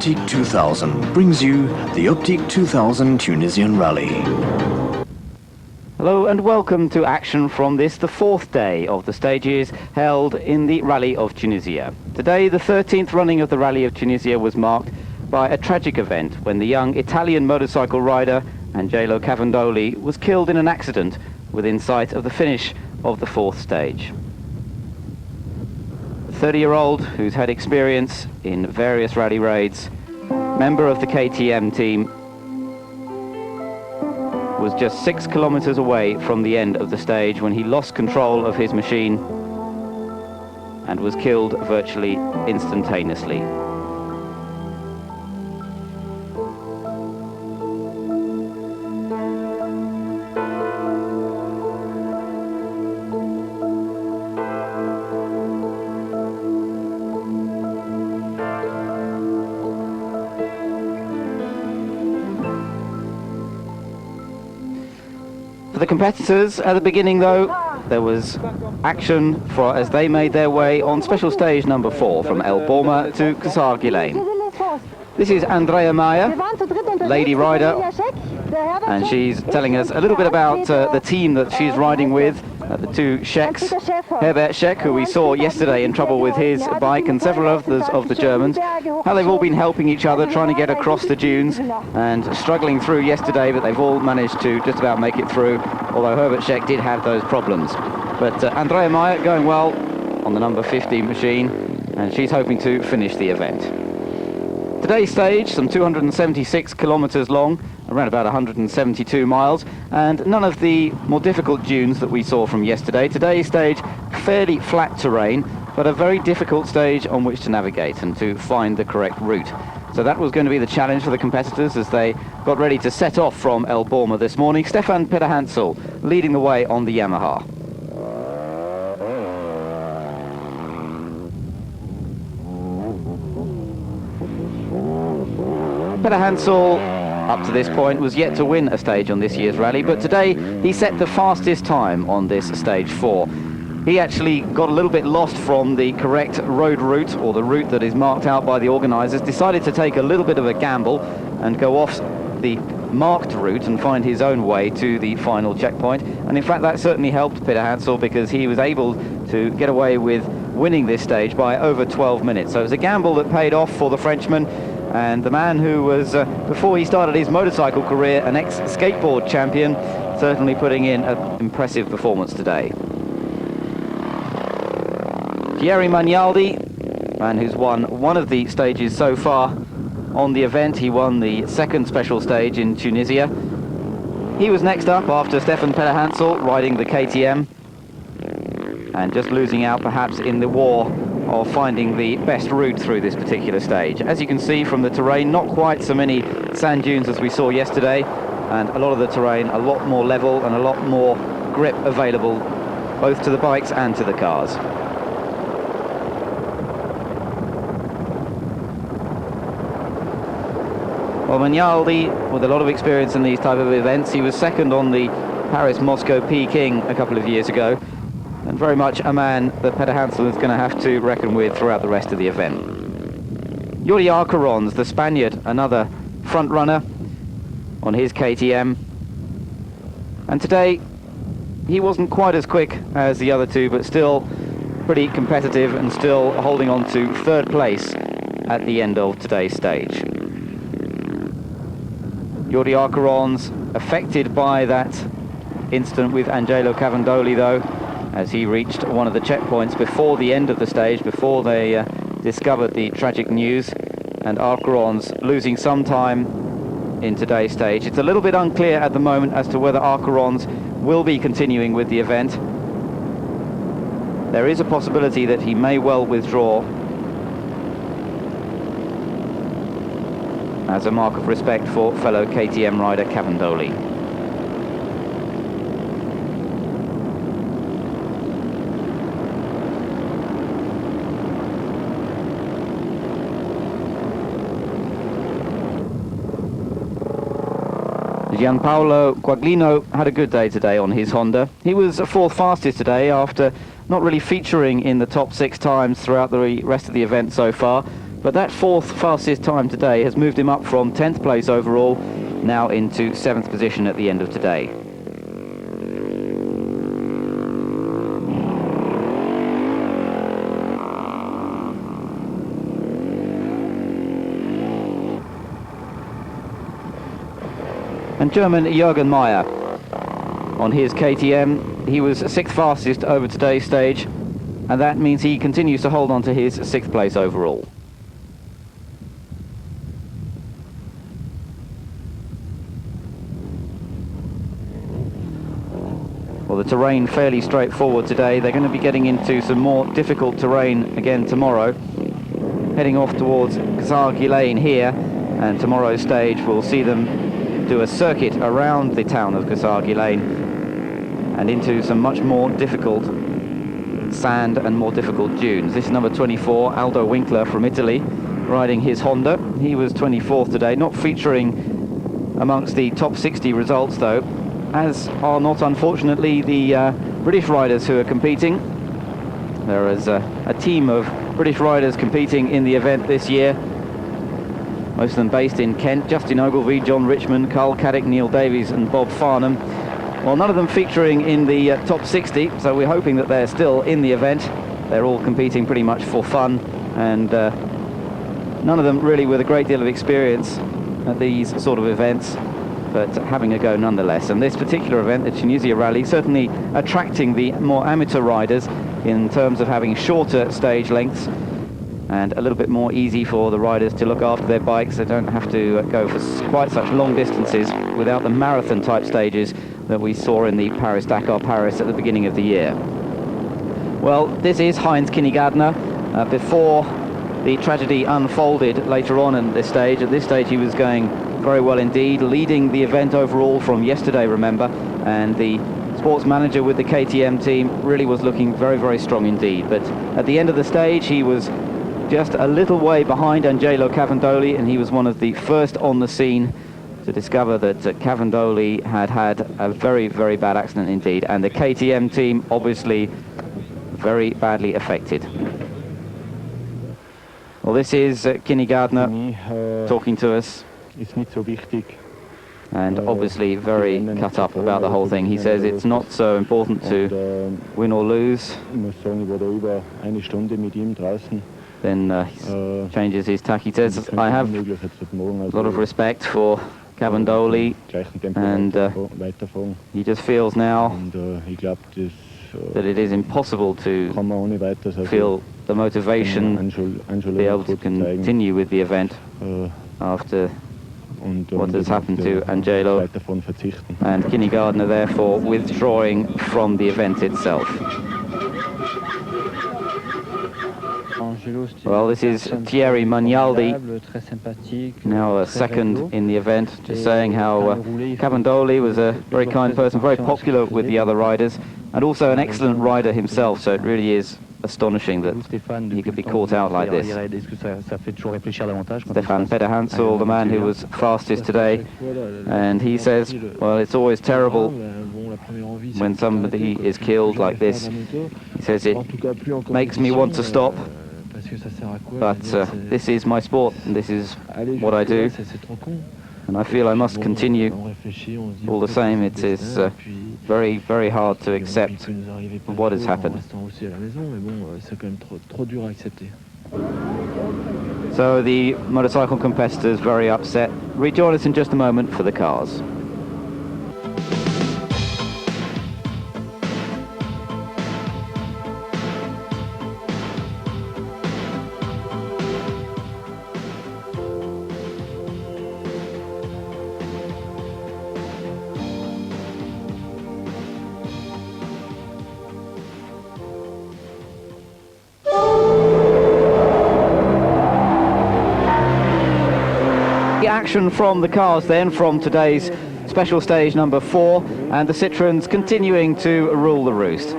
Optique 2000 brings you the Optique 2000 Tunisian Rally. Hello and welcome to action from this, the fourth day of the stages held in the Rally of Tunisia. Today, the 13th running of the Rally of Tunisia was marked by a tragic event when the young Italian motorcycle rider Angelo Cavandoli was killed in an accident within sight of the finish of the fourth stage. The 30-year-old, who's had experience in various rally raids, member of the KTM team, was just 6 kilometers away from the end of the stage when he lost control of his machine and was killed virtually instantaneously. For the competitors at the beginning, though, there was action as they made their way on special stage number 4 from El Borma to Kasargi Lane. This is Andrea Maya, lady rider, and she's telling us a little bit about the team that she's riding with, the two Czechs, Herbert Czech, who we saw yesterday in trouble with his bike, and several others of the Germans, how they've all been helping each other, trying to get across the dunes and struggling through yesterday, but they've all managed to just about make it through, although Herbert Czech did have those problems. But Andrea Maya going well on the number 50 machine, and she's hoping to finish the event. Today's stage, some 276 kilometers long, around about 172 miles, and none of the more difficult dunes that we saw from yesterday. Today's stage, fairly flat terrain, but a very difficult stage on which to navigate and to find the correct route. So that was going to be the challenge for the competitors as they got ready to set off from El Borma this morning. Stefan Peterhansel leading the way on the Yamaha. Peterhansel, up to this point, was yet to win a stage on this year's rally, but today he set the fastest time on this stage 4. He actually got a little bit lost from the correct road route, or the route that is marked out by the organisers, decided to take a little bit of a gamble and go off the marked route and find his own way to the final checkpoint. And in fact, that certainly helped Peterhansel, because he was able to get away with winning this stage by over 12 minutes. So it was a gamble that paid off for the Frenchman, and the man who was, before he started his motorcycle career, an ex-skateboard champion, certainly putting in an impressive performance today. Thierry Magnaldi, man who's won one of the stages so far on the event. He won the second special stage in Tunisia. He was next up after Stefan Peterhansel, riding the KTM, and just losing out perhaps in the war of finding the best route through this particular stage. As you can see from the terrain, not quite so many sand dunes as we saw yesterday, and a lot of the terrain a lot more level and a lot more grip available both to the bikes and to the cars. Well, Magnaldi, with a lot of experience in these type of events, he was second on the Paris-Moscow Peking a couple of years ago, and very much a man that Peterhansel is going to have to reckon with throughout the rest of the event. Yuri Arcarons, the Spaniard, another front runner on his KTM, and today he wasn't quite as quick as the other two, but still pretty competitive and still holding on to third place at the end of today's stage. Yuri Arcarons affected by that incident with Angelo Cavandoli, though, as he reached one of the checkpoints before the end of the stage, before they discovered the tragic news, and Arcarons losing some time in today's stage. It's a little bit unclear at the moment as to whether Arcarons will be continuing with the event. There is a possibility that he may well withdraw as a mark of respect for fellow KTM rider Cavandoli. Gianpaolo Quaglino had a good day today on his Honda. He was fourth fastest today after not really featuring in the top 6 times throughout the rest of the event so far, But that fourth fastest time today has moved him up from 10th place overall, now into 7th position at the end of today. And German Jürgen Meyer on his KTM, he was 6th fastest over today's stage, and that means he continues to hold on to his 6th place overall. Well, the terrain fairly straightforward today. They're going to be getting into some more difficult terrain again tomorrow, heading off towards Cavandoli Lane here, and tomorrow's stage will see them do a circuit around the town of Cavandoli Lane and into some much more difficult sand and more difficult dunes. This is number 24, Aldo Winkler from Italy, riding his Honda. He was 24th today, not featuring amongst the top 60 results though, as are not unfortunately the British riders who are competing. There is a team of British riders competing in the event this year, most of them based in Kent: Justin Ogilvie, John Richmond, Carl Caddick, Neil Davies and Bob Farnham. Well, none of them featuring in the top 60, so we're hoping that they're still in the event. They're all competing pretty much for fun, and none of them really with a great deal of experience at these sort of events, but having a go nonetheless. And this particular event, the Tunisia Rally, certainly attracting the more amateur riders in terms of having shorter stage lengths and a little bit more easy for the riders to look after their bikes. They don't have to go for quite such long distances without the marathon type stages that we saw in the Paris-Dakar Paris at the beginning of the year. Well, this is Heinz Kinnegadner. Before the tragedy unfolded later on in this stage, at this stage he was going very well indeed, leading the event overall from yesterday, remember, and the sports manager with the KTM team really was looking very, very strong indeed. But at the end of the stage he was just a little way behind Angelo Cavandoli, and he was one of the first on the scene to discover that Cavandoli had had a very, very bad accident indeed, and the KTM team obviously very badly affected. Well, this is Kinnegadner talking to us, and obviously very cut up about the whole thing. He says it's not so important to win or lose. Then he changes his tack. He says, I have a lot of respect for Cavandoli, and he just feels now that it is impossible to feel the motivation to be able to continue with the event after what has happened to Angelo, and Kinnegadner therefore withdrawing from the event itself. Well, this is Thierry Magnaldi, now a second in the event, just saying how Cavandoli was a very kind person, very popular with the other riders, and also an excellent rider himself, so it really is astonishing that he could be caught out like this. Stefan Pederhansel, the man who was fastest today, and he says, well, it's always terrible when somebody is killed like this. He says it makes me want to stop, but this is my sport and this is what I do, and I feel I must continue. All the same, it is very, very hard to accept what has happened. So the motorcycle competitors very upset. Rejoin us in just a moment for the cars. Action from the cars then, from today's special stage number 4, and the Citroens continuing to rule the roost.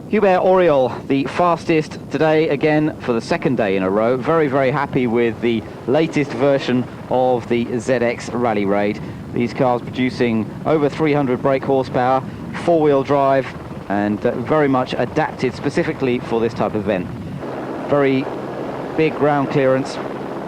Hubert Auriol, the fastest today again for the second day in a row. Very, very happy with the latest version of the ZX Rally Raid. These cars producing over 300 brake horsepower, four-wheel drive, and very much adapted specifically for this type of event. Very big ground clearance,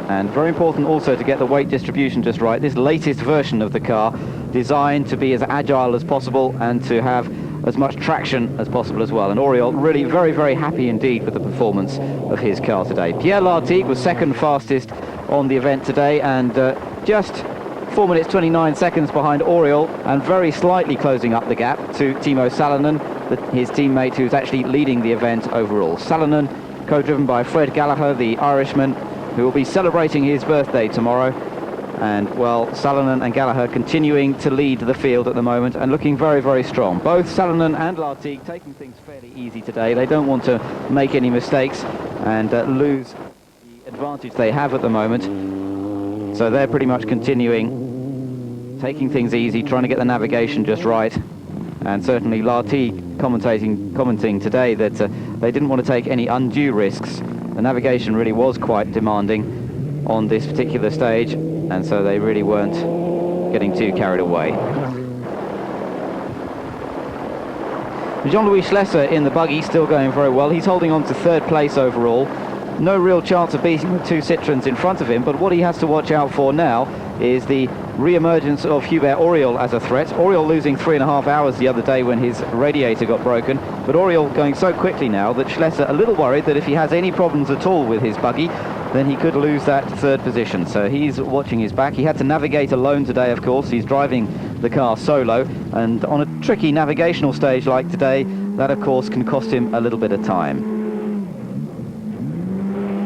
and very important also to get the weight distribution just right. This latest version of the car designed to be as agile as possible and to have as much traction as possible as well. And Oriol really very, very happy indeed with the performance of his car today. Pierre Lartigue was second fastest on the event today, and just 4 minutes 29 seconds behind Oriol, and very slightly closing up the gap to Timo Salonen, his teammate who's actually leading the event overall. Salonen, co-driven by Fred Gallagher, the Irishman, who will be celebrating his birthday tomorrow. And, well, Salonen and Gallagher continuing to lead the field at the moment and looking very, very strong. Both Salonen and Lartigue taking things fairly easy today. They don't want to make any mistakes and lose the advantage they have at the moment. So they're pretty much continuing, taking things easy, trying to get the navigation just right. And certainly Lartigue commenting today that they didn't want to take any undue risks. The navigation really was quite demanding on this particular stage, and so they really weren't getting too carried away. Jean-Louis Schlesser in the buggy, still going very well. He's holding on to third place overall. No real chance of beating the two Citroens in front of him, but what he has to watch out for now is the re-emergence of Hubert Oriol as a threat. Oriol losing 3.5 hours the other day when his radiator got broken, but Oriol going so quickly now that Schlesser a little worried that if he has any problems at all with his buggy, then he could lose that third position. So he's watching his back. He had to navigate alone today, of course. He's driving the car solo, and on a tricky navigational stage like today, that of course can cost him a little bit of time.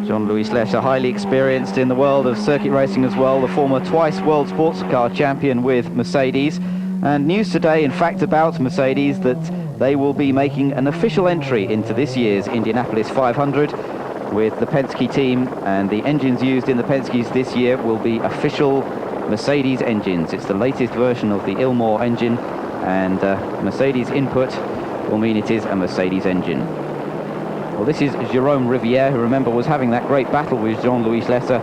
Jean-Louis Schlesser, highly experienced in the world of circuit racing as well, the former twice world sports car champion with Mercedes. And news today, in fact, about Mercedes, that they will be making an official entry into this year's Indianapolis 500 with the Penske team, and the engines used in the Penskes this year will be official Mercedes engines. It's the latest version of the Ilmor engine, and Mercedes input will mean it is a Mercedes engine. Well, this is Jérôme Rivière, who, remember, was having that great battle with Jean-Louis Schlesser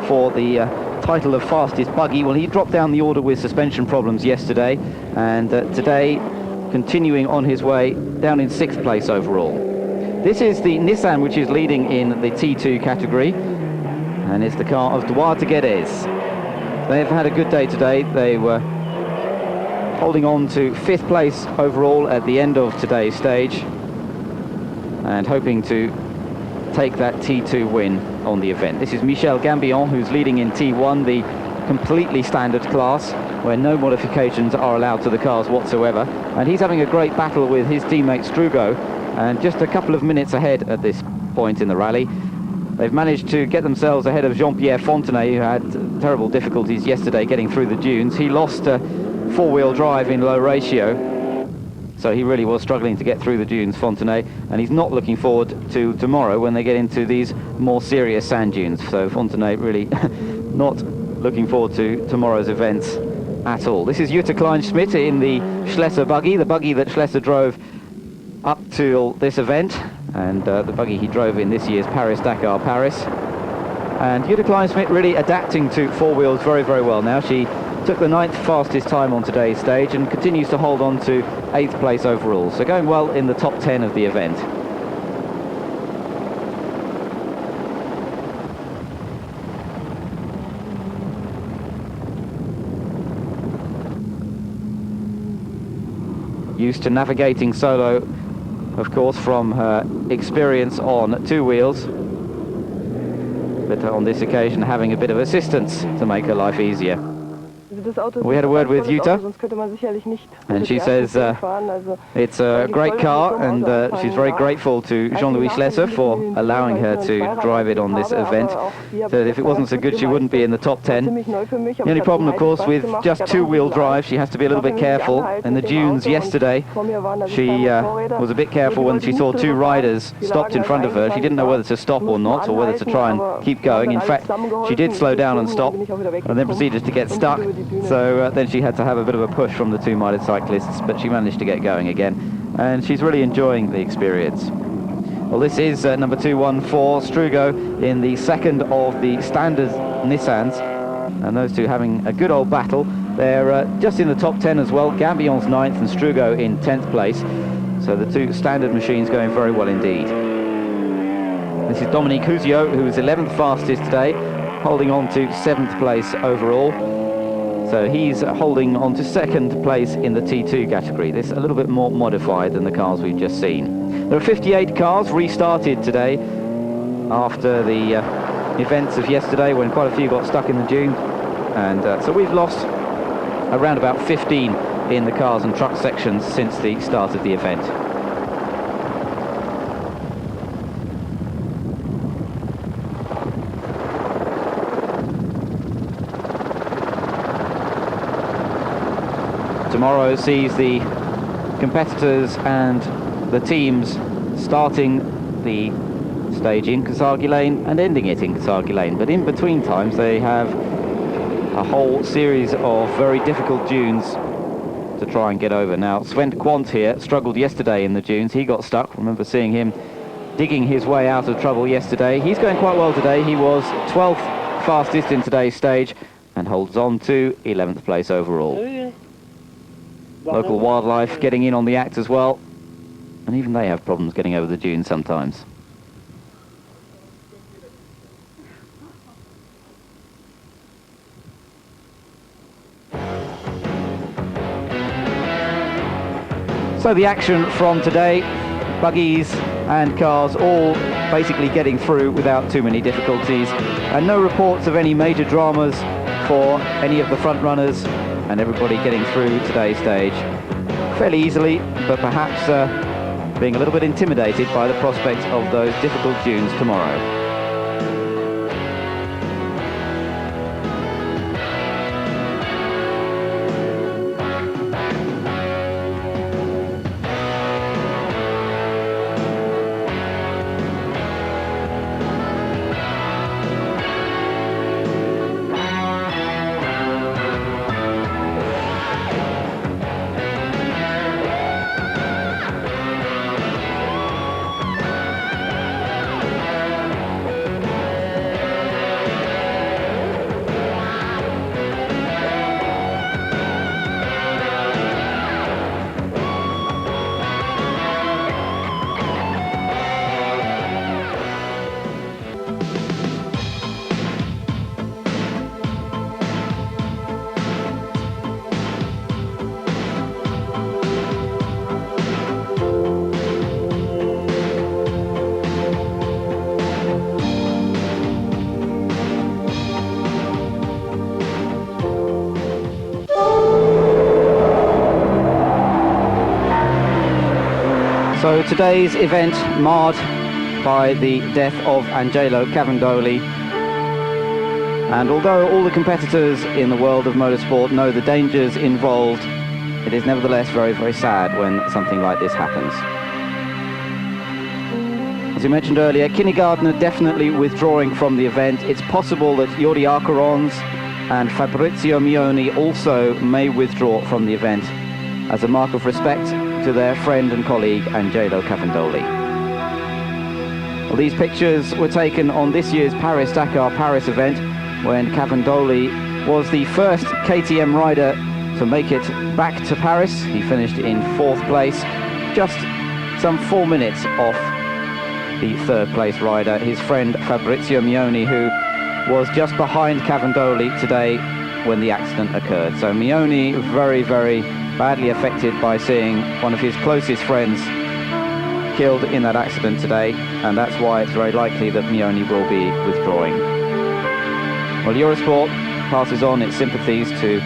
for the title of fastest buggy. Well, he dropped down the order with suspension problems yesterday, and today continuing on his way down in 6th place overall. This is the Nissan which is leading in the T2 category, and it's the car of Duarte Guedes. They've had a good day today. They were holding on to 5th place overall at the end of today's stage, and hoping to take that T2 win on the event. This is Michel Gambillon, who's leading in T1, the completely standard class, where no modifications are allowed to the cars whatsoever. And he's having a great battle with his teammate Strugo, and just a couple of minutes ahead at this point in the rally. They've managed to get themselves ahead of Jean-Pierre Fontenay, who had terrible difficulties yesterday getting through the dunes. He lost four-wheel drive in low ratio, so he really was struggling to get through the dunes, Fontenay, and he's not looking forward to tomorrow when they get into these more serious sand dunes. So Fontenay really not looking forward to tomorrow's events at all. This is Jutta Kleinschmidt in the Schlesser buggy, the buggy that Schlesser drove up till this event, and the buggy he drove in this year's Paris-Dakar Paris. And Jutta Kleinschmidt really adapting to four wheels very, very well now. She took the 9th fastest time on today's stage and continues to hold on to 8th place overall. So going well in the top 10 of the event. Used to navigating solo, of course, from her experience on two wheels, but on this occasion having a bit of assistance to make her life easier. We had a word with Jutta, and she says it's a great car, and she's very grateful to Jean-Louis Schlesser for allowing her to drive it on this event. So if it wasn't so good, she wouldn't be in the top 10. The only problem, of course, with just two-wheel drive, she has to be a little bit careful. In the dunes yesterday, she was a bit careful when she saw two riders stopped in front of her. She didn't know whether to stop or not, or whether to try and keep going. In fact, she did slow down and stop, and then proceeded to get stuck. So then she had to have a bit of a push from the two-minded cyclists, but she managed to get going again, and she's really enjoying the experience. Well, this is number 214, Strugo, in the second of the standard Nissans, and those two having a good old battle. They're just in the top 10 as well. Gambillon's 9th and Strugo in 10th place, so the two standard machines going very well indeed. This is Dominique Huzio, who was 11th fastest today, holding on to 7th place overall. So he's holding on to 2nd place in the T2 category. This is a little bit more modified than the cars we've just seen. There are 58 cars restarted today after the events of yesterday when quite a few got stuck in the dunes. And so we've lost around about 15 in the cars and truck sections since the start of the event. Tomorrow sees the competitors and the teams starting the stage in Kasargi Lane and ending it in Kasargi Lane. But in between times they have a whole series of very difficult dunes to try and get over. Now Sven Quant here struggled yesterday in the dunes. He got stuck. Remember seeing him digging his way out of trouble yesterday. He's going quite well today. He was 12th fastest in today's stage and holds on to 11th place overall. Local wildlife getting in on the act as well, and even they have problems getting over the dunes sometimes. So the action from today, buggies and cars all basically getting through without too many difficulties, and no reports of any major dramas for any of the front runners, and everybody getting through today's stage fairly easily, but perhaps being a little bit intimidated by the prospect of those difficult dunes tomorrow. So today's event marred by the death of Angelo Cavandoli, and although all the competitors in the world of motorsport know the dangers involved, it is nevertheless very, very sad when something like this happens. As we mentioned earlier, Kindergartner definitely withdrawing from the event. It's possible that Yuri Akerons and Fabrizio Mioni also may withdraw from the event as a mark of respect to their friend and colleague Angelo Cavandoli. Well, these pictures were taken on this year's Paris-Dakar Paris event when Cavandoli was the first KTM rider to make it back to Paris. He finished in 4th place, just some 4 minutes off the 3rd place rider, his friend Fabrizio Mioni, who was just behind Cavandoli today when the accident occurred. So Mioni very, very badly affected by seeing one of his closest friends killed in that accident today, and that's why it's very likely that Mioni will be withdrawing. Well, Eurosport passes on its sympathies to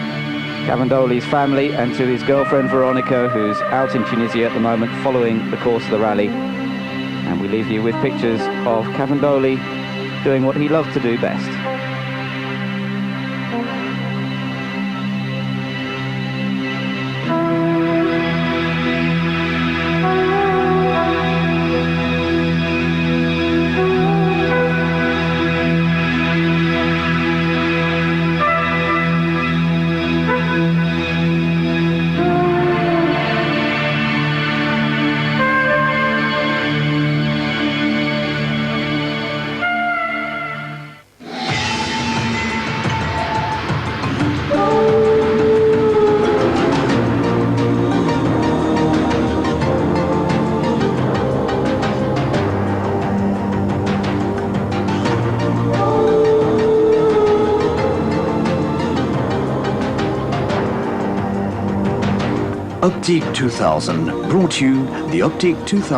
Cavandoli's family and to his girlfriend Veronica, who's out in Tunisia at the moment following the course of the rally. And we leave you with pictures of Cavandoli doing what he loved to do best. Update 2000 brought you the Update 2000